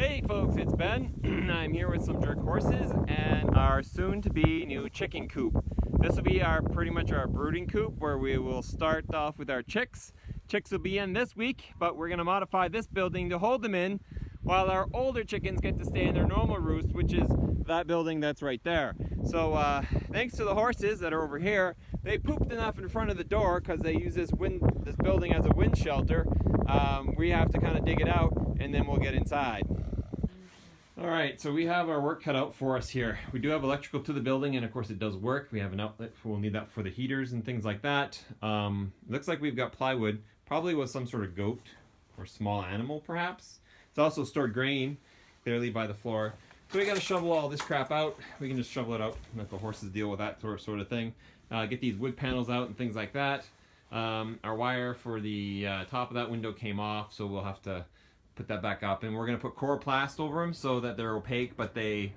Hey folks, it's Ben. I'm here with some jerk horses and our soon-to-be new chicken coop. This will be pretty much our brooding coop where we will start off with our chicks. Chicks will be in this week, but we're going to modify this building to hold them in while our older chickens get to stay in their normal roost, which is that building that's right there. So thanks to the horses that are over here, they pooped enough in front of the door because they use this building as a wind shelter. We have to kind of dig it out and then we'll get inside. Alright, so we have our work cut out for us here. We do have electrical to the building, and of course it does work. We have an outlet, we'll need that for the heaters and things like that. Looks like we've got plywood, probably with some sort of goat or small animal perhaps. It's also stored grain, clearly by the floor. So we gotta shovel all this crap out. We can just shovel it out, let the horses deal with that sort of thing. Get these wood panels out and things like that. Our wire for the top of that window came off, so we'll have to put that back up, and we're going to put coroplast over them so that they're opaque, but they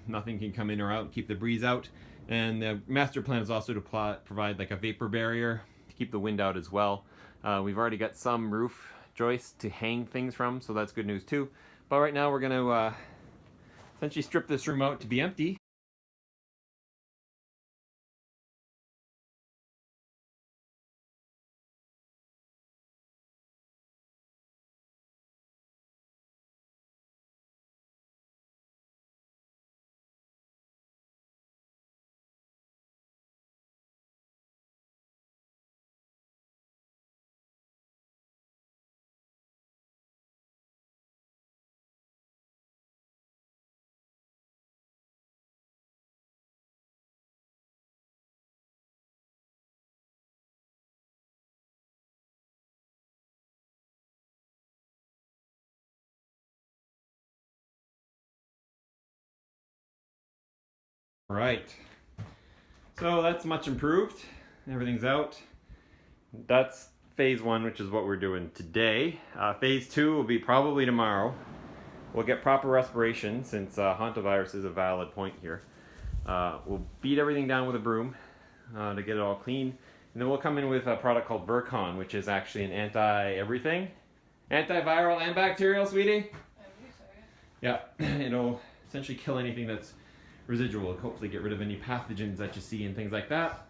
nothing can come in or out and keep the breeze out. And the master plan is also to provide like a vapor barrier to keep the wind out as well. We've already got some roof joists to hang things from, so that's good news too. But right now we're going to essentially strip this room out to be empty. Right, so that's much improved. Everything's out. That's phase one, which is what we're doing today. Phase two will be probably tomorrow. We'll get proper respiration since hantavirus is a valid point here. We'll beat everything down with a broom to get it all clean. And then we'll come in with a product called Virkon, which is actually an anti-everything. Antiviral and bacterial, sweetie? Yeah, it'll essentially kill anything that's residual, hopefully get rid of any pathogens that you see and things like that.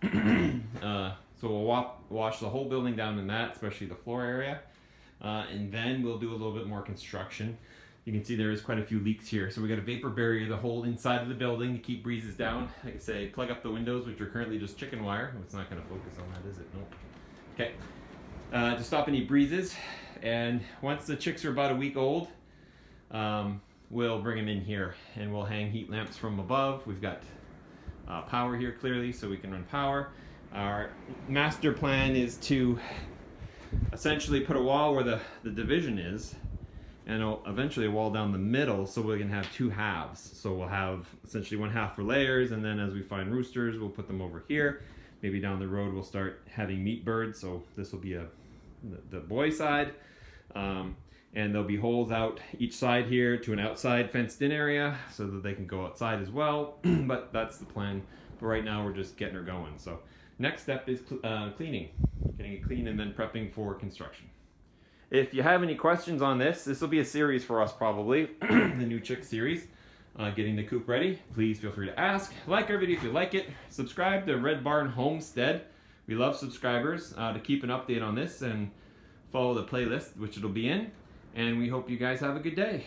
So we'll wash the whole building down in that, especially the floor area. And then we'll do a little bit more construction. You can see there is quite a few leaks here. So we got a vapor barrier the whole inside of the building to keep breezes down. Like I say, plug up the windows, which are currently just chicken wire. It's not going to focus on that, is it? Nope. Okay. To stop any breezes. And once the chicks are about a week old, we'll bring them in here and we'll hang heat lamps from above. We've got power here clearly, so we can run power. Our master plan is to essentially put a wall where the division is, and eventually a wall down the middle so we can have two halves. So we'll have essentially one half for layers, and then as we find roosters, we'll put them over here. Maybe down the road we'll start having meat birds, so this will be the boy side. And there'll be holes out each side here to an outside fenced in area so that they can go outside as well. But that's the plan. But right now we're just getting her going. So next step is cleaning. Getting it clean and then prepping for construction. If you have any questions on this will be a series for us probably. The new chick series. Getting the coop ready. Please feel free to ask. Like our video if you like it. Subscribe to Red Barn Homestead. We love subscribers to keep an update on this and follow the playlist which it'll be in. And we hope you guys have a good day.